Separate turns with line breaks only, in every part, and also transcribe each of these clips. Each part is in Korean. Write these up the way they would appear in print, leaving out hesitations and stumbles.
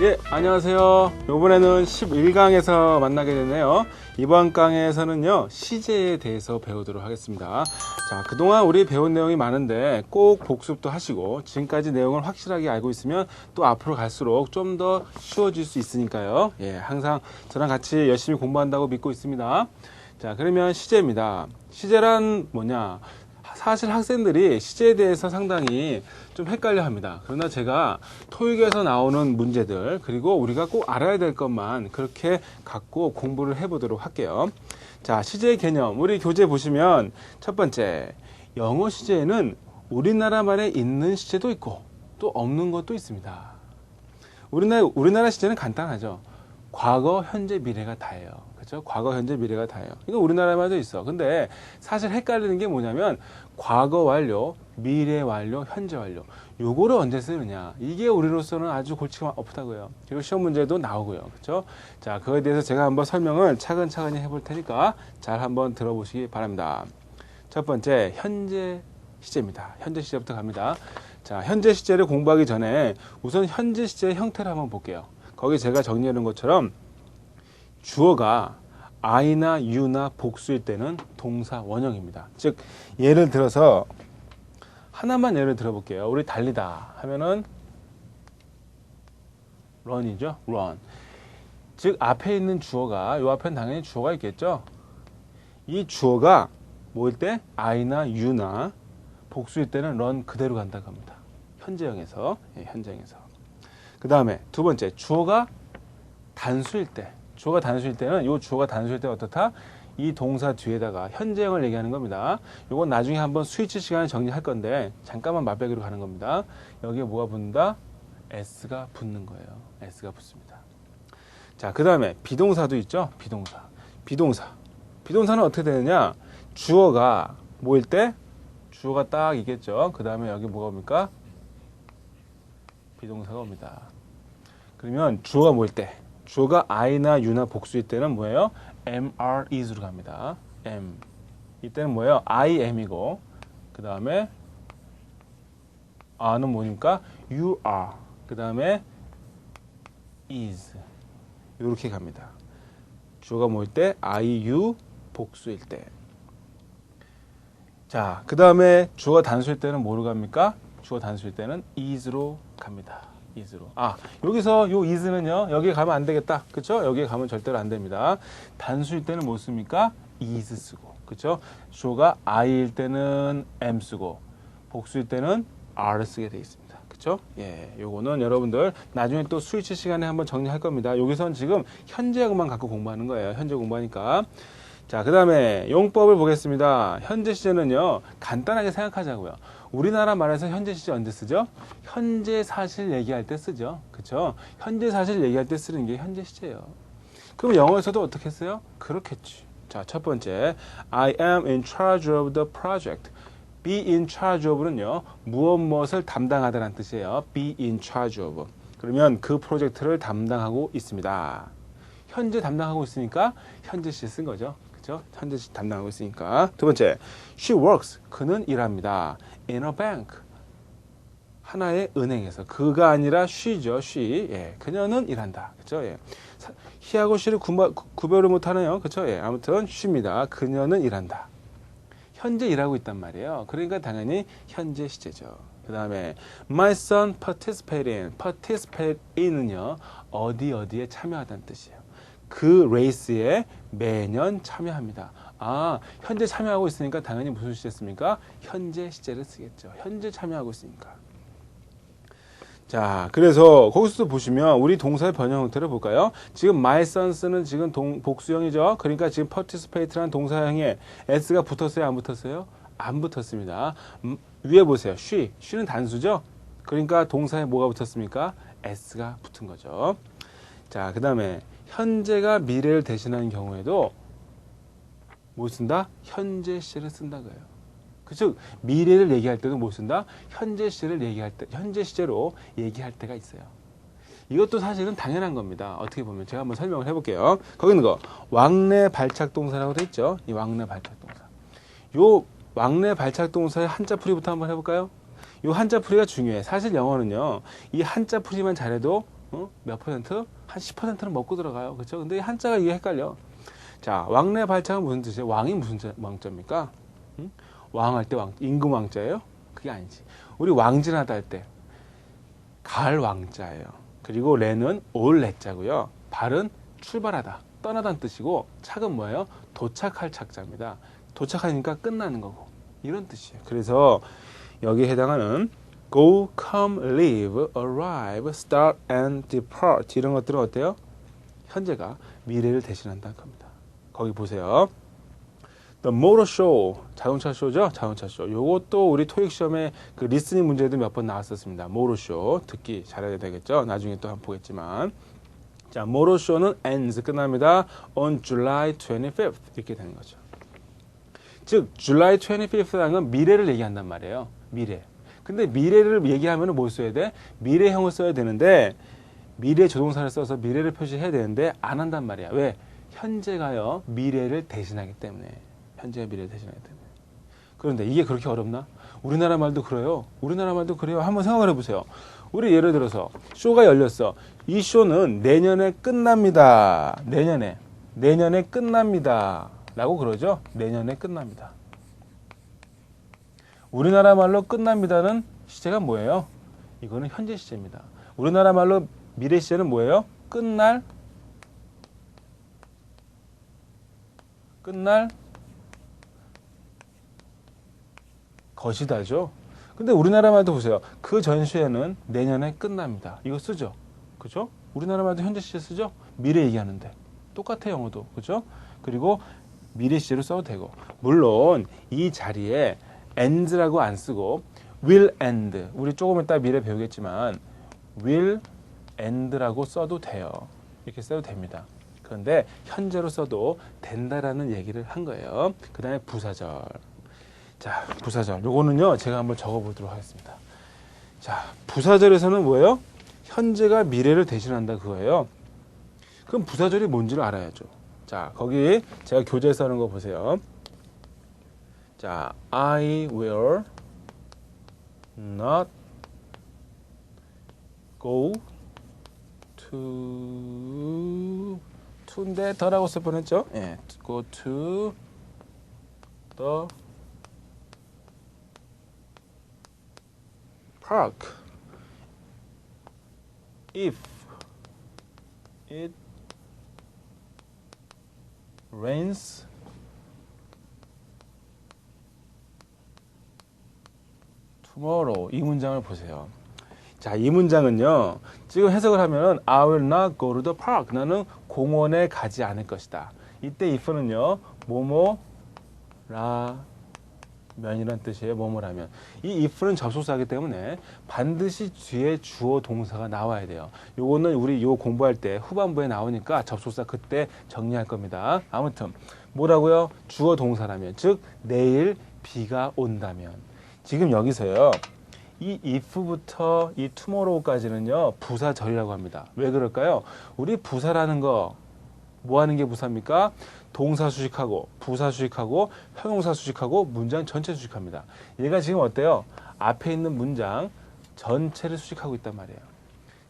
예, 안녕하세요. 이번에는 11강에서 만나게 되네요. 이번 강에서는요, 시제에 대해서 배우도록 하겠습니다. 자, 그동안 우리 배운 내용이 많은데 꼭 복습도 하시고 지금까지 내용을 확실하게 알고 있으면 또 앞으로 갈수록 좀 더 쉬워질 수 있으니까요. 예, 항상 저랑 같이 열심히 공부한다고 믿고 있습니다. 자, 그러면 시제입니다. 시제란 뭐냐? 사실 학생들이 시제에 대해서 상당히 좀 헷갈려 합니다. 그러나 제가 토익에서 나오는 문제들, 그리고 우리가 꼭 알아야 될 것만 그렇게 갖고 공부를 해보도록 할게요. 자, 시제의 개념. 우리 교재 보시면 첫 번째, 영어 시제에는 우리나라말에 있는 시제도 있고 또 없는 것도 있습니다. 우리나라 시제는 간단하죠. 과거, 현재, 미래가 다예요. 그렇죠? 과거, 현재, 미래가 다예요. 이거 우리나라에도 있어. 근데 사실 헷갈리는 게 뭐냐면 과거 완료, 미래 완료, 현재 완료. 요거를 언제 쓰느냐. 이게 우리로서는 아주 골치가 아프다고요. 그리고 시험 문제도 나오고요. 그렇죠? 자, 그거에 대해서 제가 한번 설명을 차근차근히 해볼 테니까 잘 한번 들어보시기 바랍니다. 첫 번째, 현재 시제입니다. 현재 시제부터 갑니다. 자, 현재 시제를 공부하기 전에 우선 현재 시제의 형태를 한번 볼게요. 거기 제가 정리해 놓은 것처럼 주어가 I나 U나 복수일 때는 동사 원형입니다. 즉 예를 들어서 하나만 예를 들어볼게요. 우리 달리다 하면은 run이죠. run. 즉 앞에 있는 주어가, 요 앞에는 당연히 주어가 있겠죠. 이 주어가 뭐일 때 I나 U나 복수일 때는 run 그대로 간다고 합니다. 현재형에서. 예, 현재형에서. 그 다음에 두 번째, 주어가 단수일 때. 주어가 단수일 때는 이 주어가 단수일 때 어떻다? 이 동사 뒤에다가 현재형을 얘기하는 겁니다. 이건 나중에 한번 스위치 시간에 정리할 건데 잠깐만 맛배기로 가는 겁니다. 여기에 뭐가 붙는다? S가 붙는 거예요. S가 붙습니다. 자, 그 다음에 비동사도 있죠. 비동사. 비동사는 어떻게 되느냐? 주어가 뭐일 때? 주어가 딱 있겠죠. 그 다음에 여기 뭐가 옵니까? 비동사가 옵니다. 그러면 주어가 뭐일 때? 주어가 I나 U나 복수일 때는 뭐예요? am, are, is로 갑니다. am. 이때는 뭐예요? I am이고, 그 다음에 are는 뭐니까? you are. 그 다음에 is. 이렇게 갑니다. 주어가 뭐일 때? I, you, 복수일 때. 자, 그 다음에 주어가 단수일 때는 뭐로 갑니까? 주어 단수일 때는 is로 갑니다. is로. 아, 여기서 요 is는요, 여기에 가면 안 되겠다. 그쵸? 여기에 가면 절대로 안 됩니다. 단수일 때는 뭐 씁니까? is 쓰고. 그쵸? 주어가 I일 때는 am 쓰고, 복수일 때는 are 쓰게 되어 있습니다. 그쵸? 예, 요거는 여러분들 나중에 또 스위치 시간에 한번 정리할 겁니다. 여기선 지금 현재형만 갖고 공부하는 거예요. 현재 공부하니까. 자, 그 다음에 용법을 보겠습니다. 현재 시제는요, 간단하게 생각하자고요. 우리나라 말에서 현재 시제 언제 쓰죠? 현재 사실 얘기할 때 쓰죠. 그쵸? 현재 사실 얘기할 때 쓰는 게 현재 시제예요. 그럼 영어에서도 어떻게 써요? 그렇겠지. 자, 첫 번째, I am in charge of the project. be in charge of는요, 무엇을 담당하다라는 뜻이에요. be in charge of. 그러면 그 프로젝트를 담당하고 있습니다. 현재 담당하고 있으니까 현재 시제 쓴 거죠. 그죠? 현재 담당하고 있으니까. 두 번째, she works. 그는 일합니다. in a bank. 하나의 은행에서. 그가 아니라 she죠. she. 예, 그녀는 일한다. 그죠? 예. he하고 she를 구별을 못하네요. 그죠? 예, 아무튼 she입니다. 그녀는 일한다. 현재 일하고 있단 말이에요. 그러니까 당연히 현재 시제죠. 그 다음에 my son participate in. participate in은요, 어디에 참여하다는 뜻이에요. 그 레이스에 매년 참여합니다. 아, 현재 참여하고 있으니까 당연히 무슨 시제습니까? 현재 시제를 쓰겠죠. 현재 참여하고 있으니까. 자, 그래서 거기서도 보시면 우리 동사의 변형 형태를 볼까요? 지금 my sons는 지금 복수형이죠. 그러니까 지금 participate라는 동사형에 s가 붙었어요? 안 붙었어요? 안 붙었습니다. 위에 보세요. she는 단수죠. 그러니까 동사에 뭐가 붙었습니까? s가 붙은 거죠. 자, 그 다음에 현재가 미래를 대신하는 경우에도 뭐 쓴다? 현재 시제를 쓴다 거예요. 즉 미래를 얘기할 때도 뭐 쓴다? 현재 시제를 얘기할 때, 현재 시제로 얘기할 때가 있어요. 이것도 사실은 당연한 겁니다. 어떻게 보면 제가 한번 설명을 해볼게요. 거기 있는 거 왕래 발착 동사라고 돼 있죠. 이 왕래 발착 동사. 요 왕래 발착 동사의 한자풀이부터 한번 해볼까요? 이 한자풀이가 중요해. 사실 영어는요, 이 한자풀이만 잘해도 몇 퍼센트? 한 10%는 먹고 들어가요. 그렇죠? 근데 이 한자가 이게 헷갈려. 자, 왕래 발창은 무슨 뜻이에요? 왕이 무슨 왕자입니까? 응? 왕할 때 임금 왕자예요? 그게 아니지. 우리 왕진하다 할 때 갈 왕자예요. 그리고 레는 올 레자고요. 발은 출발하다, 떠나다는 뜻이고 착은 뭐예요? 도착할 착자입니다. 도착하니까 끝나는 거고 이런 뜻이에요. 그래서 여기에 해당하는 go, come, leave, arrive, start and depart 이런 것들은 어때요? 현재가 미래를 대신한다는 겁니다. 거기 보세요. The Motor Show, 자동차 쇼죠? 자동차 쇼. 요것도 우리 토익 시험에 그 리스닝 문제도 몇 번 나왔었습니다. Motor Show 듣기 잘해야 되겠죠? 나중에 또 한번 보겠지만, 자, Motor Show는 ends 끝납니다. On July 25th 이렇게 되는 거죠. 즉, July 25th라는 건 미래를 얘기한단 말이에요. 미래. 근데 미래를 얘기하면 뭘 써야 돼? 미래형을 써야 되는데 미래 조동사를 써서 미래를 표시해야 되는데 안 한단 말이야. 왜? 현재가요 미래를 대신하기 때문에. 현재가 미래를 대신하기 때문에. 그런데 이게 그렇게 어렵나? 우리나라 말도 그래요. 우리나라 말도 그래요. 한번 생각을 해보세요. 우리 예를 들어서 쇼가 열렸어. 이 쇼는 내년에 끝납니다. 내년에 끝납니다. 라고 그러죠. 내년에 끝납니다. 우리나라 말로 끝납니다는 시제가 뭐예요? 이거는 현재 시제입니다. 우리나라 말로 미래 시제는 뭐예요? 끝날 것이다죠. 근데 우리나라 말도 보세요. 그 전시회는 내년에 끝납니다. 이거 쓰죠. 그죠? 우리나라 말도 현재 시제 쓰죠? 미래 얘기하는데. 똑같아 영어도. 그죠? 그리고 미래 시제로 써도 되고. 물론 이 자리에 ends라고 안 쓰고 will end. 우리 조금 이따 미래 배우겠지만 will end라고 써도 돼요. 이렇게 써도 됩니다. 그런데 현재로 써도 된다라는 얘기를 한 거예요. 그 다음에 부사절. 자, 부사절. 요거는요, 제가 한번 적어보도록 하겠습니다. 자, 부사절에서는 뭐예요? 현재가 미래를 대신한다 그거예요. 그럼 부사절이 뭔지를 알아야죠. 자, 거기 제가 교재에서 하는 거 보세요. 자, I will not go to인데 더라고 쓸 뻔했죠? 예, go to the park if it rains tomorrow. 이 문장을 보세요. 자, 이 문장은요. 지금 해석을 하면 I will not go to the park. 나는 공원에 가지 않을 것이다. 이때 if는요. 뭐뭐라면이란 뜻이에요. 뭐뭐라면. 이 if는 접속사이기 때문에 반드시 뒤에 주어 동사가 나와야 돼요. 요거는 우리 요 공부할 때 후반부에 나오니까 접속사 그때 정리할 겁니다. 아무튼 뭐라고요? 주어 동사라면. 즉 내일 비가 온다면. 지금 여기서요. 이 if부터 이 tomorrow까지는요. 부사절이라고 합니다. 왜 그럴까요? 우리 부사라는 거 뭐 하는 게 부사입니까? 동사 수식하고 부사 수식하고 형용사 수식하고 문장 전체 수식합니다. 얘가 지금 어때요? 앞에 있는 문장 전체를 수식하고 있단 말이에요.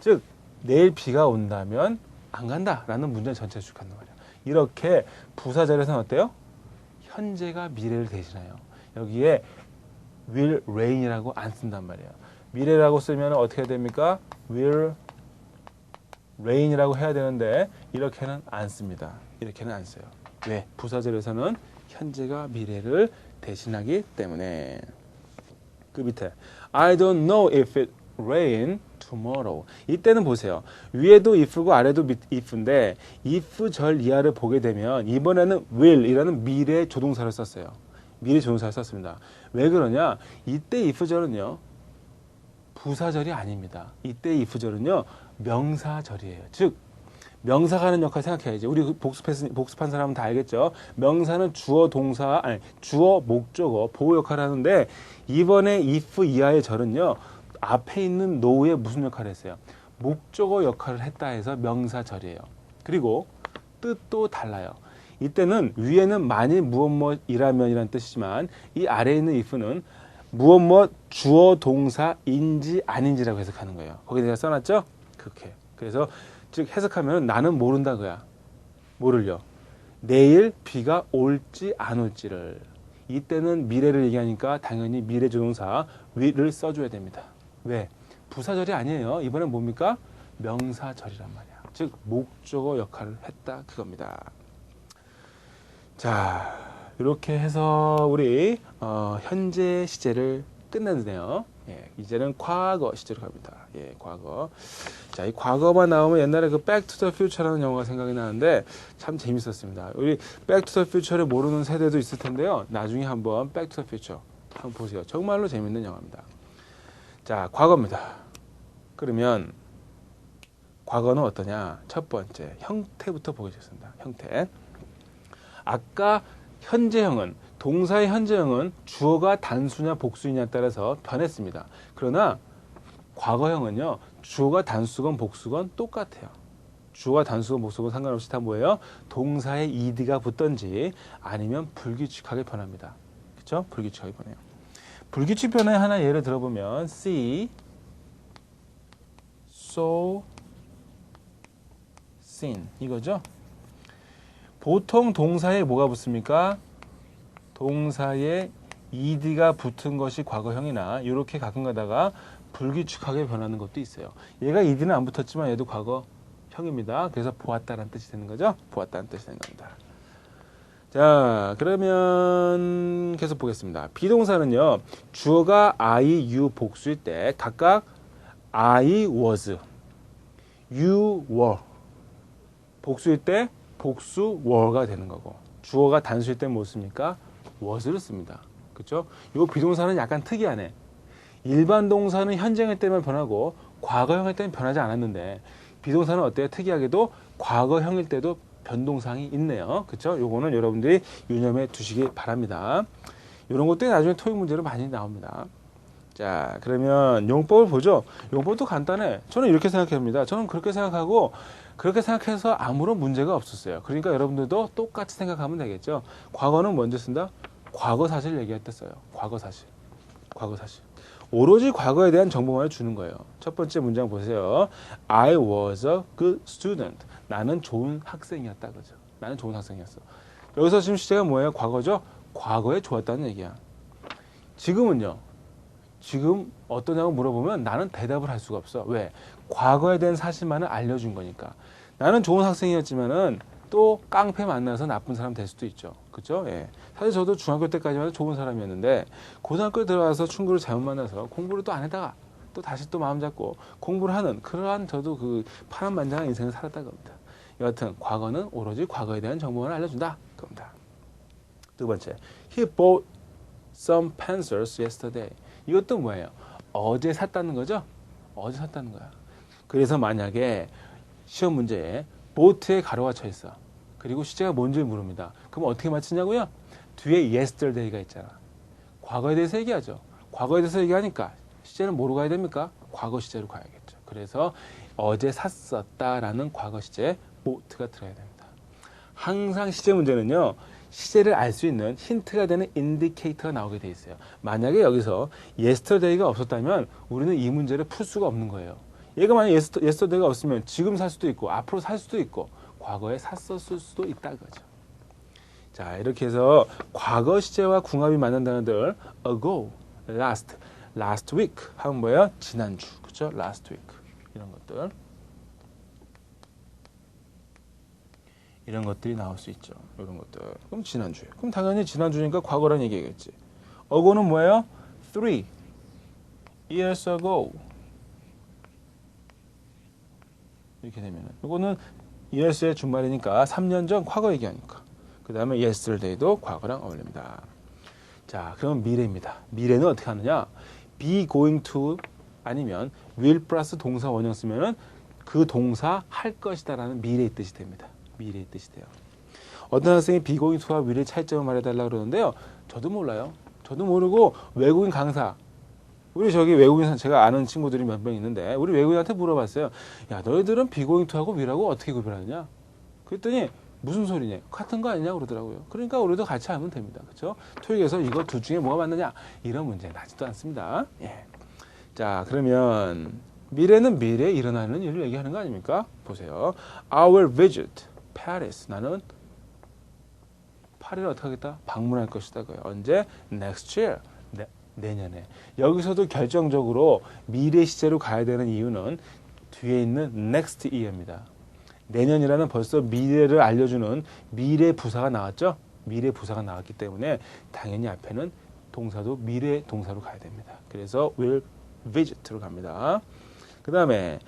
즉 내일 비가 온다면 안 간다라는 문장 전체를 수식한단 말이에요. 이렇게 부사절에서는 어때요? 현재가 미래를 대신해요. 여기에 will rain이라고 안 쓴단 말이에요. 미래라고 쓰면 어떻게 해야 됩니까? will rain이라고 해야 되는데 이렇게는 안 씁니다. 이렇게는 안 써요. 왜? 부사절에서는 현재가 미래를 대신하기 때문에. 그 밑에 I don't know if it rain tomorrow. 이때는 보세요. 위에도 if고 아래도 if인데 if 절 이하를 보게 되면 이번에는 will이라는 미래 조동사를 썼어요. 미래 조동사를 썼습니다. 왜 그러냐? 이때 if절은요. 부사절이 아닙니다. 이때 if절은요. 명사절이에요. 즉 명사가 하는 역할 생각해야지. 우리 복습한 사람은 다 알겠죠. 명사는 주어 동사 아니 주어 목적어 보호 역할을 하는데 이번에 if 이하의 절은요. 앞에 있는 no의 무슨 역할을 했어요? 목적어 역할을 했다 해서 명사절이에요. 그리고 뜻도 달라요. 이때는 위에는 만일 무엇뭐이라면이라는 뜻이지만 이 아래에 있는 if는 무엇뭐 주어 동사인지 아닌지라고 해석하는 거예요. 거기에 제가 써놨죠? 그렇게 그래서 즉 해석하면 나는 모른다 그야. 뭐를요? 내일 비가 올지 안 올지를. 이때는 미래를 얘기하니까 당연히 미래조동사 will을 써줘야 됩니다. 왜? 부사절이 아니에요. 이번엔 뭡니까? 명사절이란 말이야. 즉 목적어 역할을 했다 그겁니다. 자, 이렇게 해서 우리 현재 시제를 끝냈네요. 예, 이제는 과거 시제로 갑니다. 예, 과거. 자, 이 과거만 나오면 옛날에 그 Back to the Future라는 영화가 생각이 나는데 참 재밌었습니다. 우리 Back to the Future를 모르는 세대도 있을 텐데요. 나중에 한번 Back to the Future 한번 보세요. 정말로 재밌는 영화입니다. 자, 과거입니다. 그러면 과거는 어떠냐? 첫 번째, 형태부터 보겠습니다. 형태. 아까 현재형은 동사의 현재형은 주어가 단수냐 복수냐에 따라서 변했습니다. 그러나 과거형은요. 주어가 단수건 복수건 똑같아요. 주어가 단수건 복수건 상관없이 다 뭐예요? 동사의 ed가 붙든지 아니면 불규칙하게 변합니다. 그렇죠? 불규칙하게 변해요. 불규칙 변화의 하나 예를 들어보면 see, saw, seen 이거죠. 보통 동사에 뭐가 붙습니까? 동사에 ed가 붙은 것이 과거형이나 이렇게 가끔 가다가 불규칙하게 변하는 것도 있어요. 얘가 ed는 안 붙었지만 얘도 과거형입니다. 그래서 보았다라는 뜻이 되는 거죠. 보았다는 뜻이 되는 겁니다. 자, 그러면 계속 보겠습니다. 비동사는요. 주어가 I, you 복수일 때 각각 I was, you were. 복수일 때 복수 were가 되는 거고 주어가 단수일 때 뭐 씁니까? was를 씁니다. 그렇죠? 이 비동사는 약간 특이하네. 일반 동사는 현재형 때만 변하고 과거형일 때는 변하지 않았는데 비동사는 어때요? 특이하게도 과거형일 때도 변동사항이 있네요. 그렇죠? 요거는 여러분들이 유념해 두시기 바랍니다. 이런 것들이 나중에 토익 문제로 많이 나옵니다. 자, 그러면 용법을 보죠. 용법도 간단해. 저는 이렇게 생각합니다. 저는 그렇게 생각하고 그렇게 생각해서 아무런 문제가 없었어요. 그러니까 여러분들도 똑같이 생각하면 되겠죠. 과거는 먼저 쓴다? 과거 사실 얘기할 때 써요. 과거 사실. 과거 사실. 오로지 과거에 대한 정보만을 주는 거예요. 첫 번째 문장 보세요. I was a good student. 나는 좋은 학생이었다. 그죠? 나는 좋은 학생이었어. 여기서 지금 시제가 뭐예요? 과거죠? 과거에 좋았다는 얘기야. 지금은요? 지금 어떠냐고 물어보면 나는 대답을 할 수가 없어. 왜? 과거에 대한 사실만을 알려준 거니까. 나는 좋은 학생이었지만은 또 깡패 만나서 나쁜 사람 될 수도 있죠. 그죠? 예. 사실 저도 중학교 때까지만 좋은 사람이었는데 고등학교에 들어와서 친구를 잘못 만나서 공부를 또 안 하다가 또 다시 또 마음 잡고 공부를 하는 그러한 저도 그 파란만장한 인생을 살았다고 합니다. 여하튼 과거는 오로지 과거에 대한 정보만 알려준다. 그겁니다. 두 번째, he bought some pencils yesterday. 이것도 뭐예요? 어제 샀다는 거죠? 어제 샀다는 거야. 그래서 만약에 시험 문제에 bought에 가로가 쳐 있어. 그리고 시제가 뭔지 물습니다. 그럼 어떻게 맞추냐고요? 뒤에 yesterday가 있잖아. 과거에 대해서 얘기하죠. 과거에 대해서 얘기하니까 시제는 뭐로 가야 됩니까? 과거 시제로 가야겠죠. 그래서 어제 샀었다라는 과거 시제 bought가 들어야 됩니다. 항상 시제 문제는요. 시제를 알 수 있는 힌트가 되는 인디케이터가 나오게 돼 있어요. 만약에 여기서 yesterday가 없었다면 우리는 이 문제를 풀 수가 없는 거예요. 얘가 만약에 yesterday가 없으면 지금 살 수도 있고 앞으로 살 수도 있고 과거에 샀었을 수도 있다 그거죠. 자, 이렇게 해서 과거 시제와 궁합이 맞는 단어들 ago, last week 하면 뭐예요? 지난주. 그렇죠? last week. 이런 것들. 이런 것들이 나올 수 있죠. 이런 것들. 그럼 지난주에. 그럼 당연히 지난주니까 과거란 얘기겠지. ago는 뭐예요? 3 years ago. 이렇게 되면은 이거는 years의 준말이니까 3년 전 과거 얘기하니까. 그 다음에 yesterday도 과거랑 어울립니다. 자, 그럼 미래입니다. 미래는 어떻게 하느냐? be going to 아니면 will 플러스 동사 원형 쓰면은 그 동사 할 것이다라는 미래의 뜻이 됩니다. 미래의 뜻이 돼요. 어떤 학생이 be going to와 will의 차이점을 말해달라고 그러는데요. 저도 몰라요. 저도 모르고 외국인 강사 우리 저기 외국인 제가 아는 친구들이 몇 명 있는데 우리 외국인한테 물어봤어요. 야, 너희들은 be going to하고 will하고 어떻게 구별하느냐? 그랬더니 무슨 소리냐? 같은 거 아니냐 그러더라고요. 그러니까 우리도 같이 하면 됩니다. 그렇죠? 토익에서 이거 둘 중에 뭐가 맞느냐? 이런 문제 나지도 않습니다. 예. 자, 그러면 미래는 미래에 일어나는 일을 얘기하는 거 아닙니까? 보세요. I will visit Paris. 나는 파리를 어떻게 하겠다? 방문할 것이다. 언제? Next year. 내년에. 여기서도 결정적으로 미래 시제로 가야 되는 이유는 뒤에 있는 next year입니다. 내년이라는 벌써 미래를 알려주는 미래 부사가 나왔죠? 미래 부사가 나왔기 때문에 당연히 앞에는 동사도 미래 동사로 가야 됩니다. 그래서 will visit로 갑니다. 그 다음에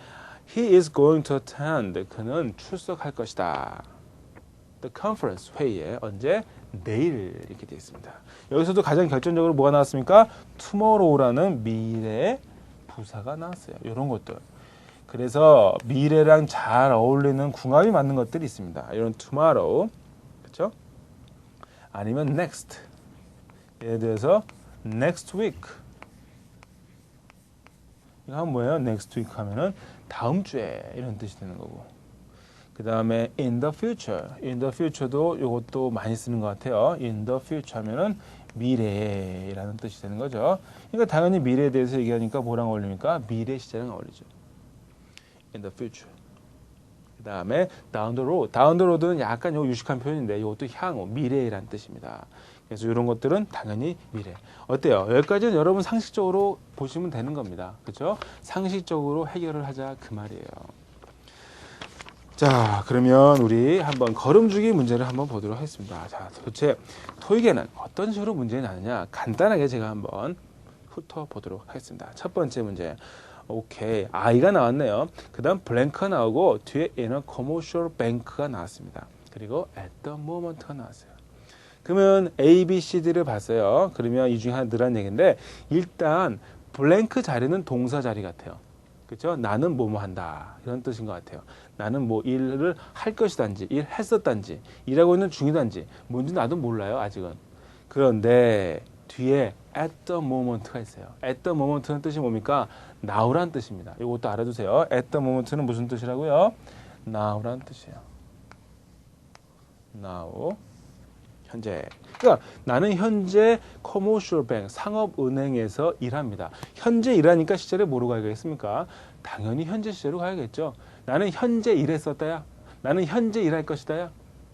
he is going to attend. 그는 출석할 것이다. The conference 회의에 언제? 내일 이렇게 되어 있습니다. 여기서도 가장 결정적으로 뭐가 나왔습니까? tomorrow라는 미래 부사가 나왔어요. 이런 것들. 그래서 미래랑 잘 어울리는 궁합이 맞는 것들이 있습니다. 이런 tomorrow, 그렇죠? 아니면 next. 예를 들어서 next week. 이거 하면 뭐예요? next week 하면은 다음 주에 이런 뜻이 되는 거고. 그 다음에 in the future. in the future도 이것도 많이 쓰는 것 같아요. in the future 하면은 미래라는 뜻이 되는 거죠. 그러니까 당연히 미래에 대해서 얘기하니까 뭐랑 어울립니까? 미래 시제랑 어울리죠. in the future. 그 다음에 down the road. down the road는 약간 요 유식한 표현인데 이것도 향후, 미래라는 뜻입니다. 그래서 이런 것들은 당연히 미래. 어때요? 여기까지는 여러분 상식적으로 보시면 되는 겁니다. 그렇죠? 상식적으로 해결을 하자 그 말이에요. 자, 그러면 우리 한번 걸음주기 문제를 한번 보도록 하겠습니다. 자, 도대체 토익에는 어떤 식으로 문제가 나느냐 간단하게 제가 한번 훑어보도록 하겠습니다. 첫 번째 문제. 오케이, I가 나왔네요. 그 다음 블랭크가 나오고 뒤에 in a commercial bank가 나왔습니다. 그리고 at the moment가 나왔어요. 그러면 A, B, C, D를 봤어요. 그러면 이 중에 하나 늘한 얘기인데 일단 블랭크 자리는 동사 자리 같아요. 그렇죠? 나는 뭐뭐 한다 이런 뜻인 것 같아요. 나는 뭐 일을 할 것이단지 일했었단지 일하고 있는 중이단지 뭔지 나도 몰라요 아직은. 그런데 뒤에 at the moment가 있어요. at the moment는 뜻이 뭡니까? now란 뜻입니다. 이것도 알아두세요. at the moment는 무슨 뜻이라고요? now란 뜻이에요. now 현재. 그러니까 나는 현재 커머셜 뱅크 상업은행에서 일합니다. 현재 일하니까 시제를 뭐로 가야겠습니까? 당연히 현재 시제로 가야겠죠. 나는 현재 일했었다야. 나는 현재 일할 것이다야.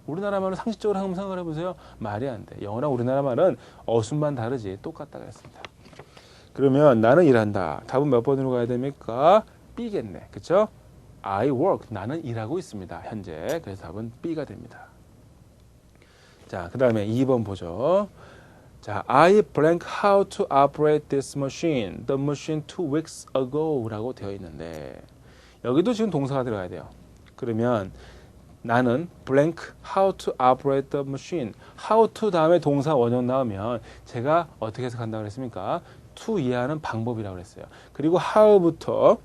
우리나라 말은 상식적으로 한번 생각을 해보세요. 말이 안 돼. 영어랑 우리나라 말은 어순만 다르지 똑같다고 했습니다. 그러면 나는 일한다. 답은 몇 번으로 가야 됩니까? B겠네. 그렇죠? I work. 나는 일하고 있습니다. 현재. 그래서 답은 B가 됩니다. 자, 그 다음에 2번 보죠. 자, I blank how to operate this machine. The machine 2 weeks ago 라고 되어 있는데 여기도 지금 동사가 들어가야 돼요. 그러면 나는 blank how to operate the machine. how to 다음에 동사 원형 나오면 제가 어떻게 해석한다고 그랬습니까? to 이해하는 방법이라고 그랬어요. 그리고 how부터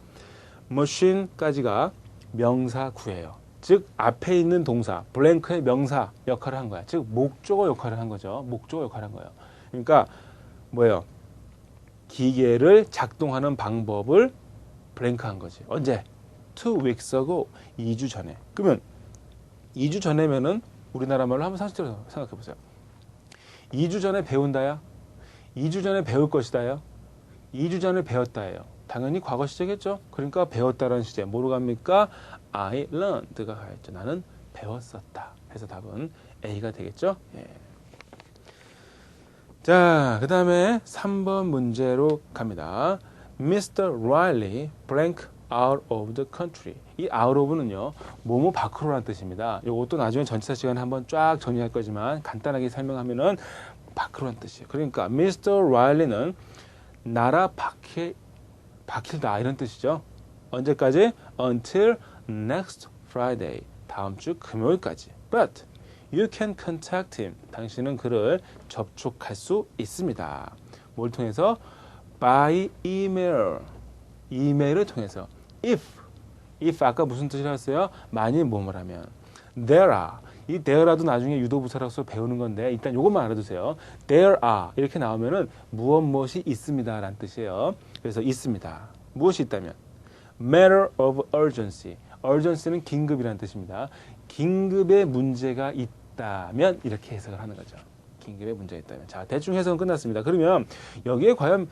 machine까지가 명사 구예요. 즉 앞에 있는 동사, 블랭크의 명사 역할을 한 거야. 즉 목적어 역할을 한 거죠. 목적어 역할을 한 거예요. 그러니까 뭐예요? 기계를 작동하는 방법을 블랭크한 거지. 언제? 2 weeks ago. 2주 전에. 그러면 2주 전에면은 우리나라 말로 한번 상식적으로 생각해 보세요. 2주 전에 배운다야? 2주 전에 배울 것이다요? 2주 전에 배웠다예요. 당연히 과거 시제겠죠. 그러니까 배웠다라는 시제. 뭐로 갑니까? I learned가 가야죠. 나는 배웠었다. 해서 답은 A가 되겠죠. 예. 자, 그 다음에 3번 문제로 갑니다. Mr. Riley blank out of the country. 이 out of는요, 뭐뭐 밖으로라는 뜻입니다. 이것도 나중에 전치사 시간에 한번 쫙 정리할 거지만 간단하게 설명하면은 밖으로라는 뜻이에요. 그러니까 Mr. Riley는 나라 밖에 박힐다 이런 뜻이죠. 언제까지? Until next Friday. 다음 주 금요일까지. But you can contact him. 당신은 그를 접촉할 수 있습니다. 뭘 통해서? By email. 이메일을 통해서. If 아까 무슨 뜻이라고 했어요? 만일 뭐뭐 하면. There are. 이 there도 나중에 유도부사로서 배우는 건데 일단 이것만 알아두세요. There are 이렇게 나오면은 무엇이 있습니다 라는 뜻이에요. 그래서 있습니다. 무엇이 있다면 matter of urgency. urgency는 긴급이라는 뜻입니다. 긴급의 문제가 있다면 이렇게 해석을 하는 거죠. 긴급의 문제가 있다면. 자, 대충 해석은 끝났습니다. 그러면 여기에 과연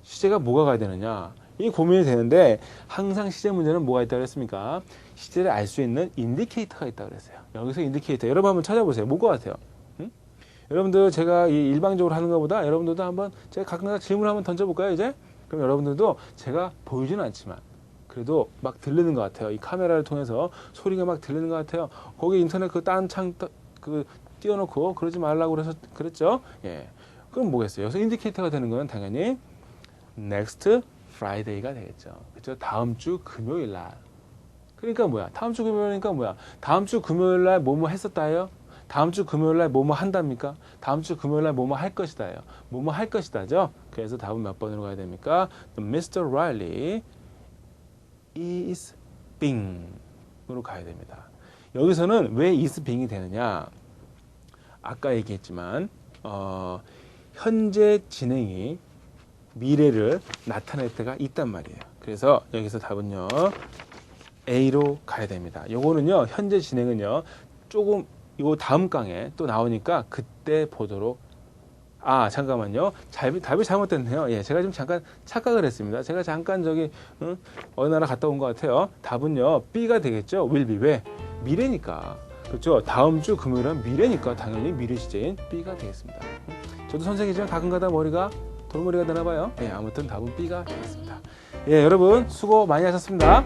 시제가 뭐가 가야 되느냐? 이 고민이 되는데 항상 시제 문제는 뭐가 있다고 그랬습니까? 시제를 알 수 있는 인디케이터가 있다고 그랬어요. 여기서 인디케이터 여러분 한번 찾아보세요. 뭘 것 같아요? 응? 여러분들 제가 이 일방적으로 하는 것보다 여러분들도 한번 제가 가끔가다 질문을 한번 던져볼까요 이제? 그럼 여러분들도 제가 보이지는 않지만 그래도 막 들리는 것 같아요. 이 카메라를 통해서 소리가 막 들리는 것 같아요. 거기 인터넷 그 딴 창 그 띄워놓고 그러지 말라고 그래서 그랬죠. 예. 그럼 뭐겠어요? 여기서 인디케이터가 되는 건 당연히 next Friday가 되겠죠. 그렇죠? 다음 주 금요일 날. 그러니까 뭐야? 다음 주 금요일이니까 뭐야? 다음 주 금요일 날 뭐뭐 했었다요? 다음 주 금요일 날 뭐뭐 한답니까? 다음 주 금요일 날 뭐뭐 할 것이다요. 뭐뭐 할 것이다죠. 그래서 답은 몇 번으로 가야 됩니까? Mr. Riley is being으로 가야 됩니다. 여기서는 왜 is being이 되느냐? 아까 얘기했지만 현재 진행이 미래를 나타낼 때가 있단 말이에요. 그래서 여기서 답은요 A로 가야 됩니다. 요거는요 현재 진행은요 조금 요 다음 강에 또 나오니까 그때 보도록. 아 잠깐만요. 답이 잘못됐네요. 예, 제가 지금 잠깐 착각을 했습니다. 제가 잠깐 저기 어느 나라 갔다 온 것 같아요. 답은요 B가 되겠죠. will be. 왜? 미래니까. 그렇죠. 다음 주 금요일은 미래니까 당연히 미래 시제인 B가 되겠습니다. 저도 선생이지만 가끔가다 머리가 돌머리가 되나 봐요. 예, 아무튼 답은 B가 되겠습니다. 예, 여러분 수고 많이 하셨습니다.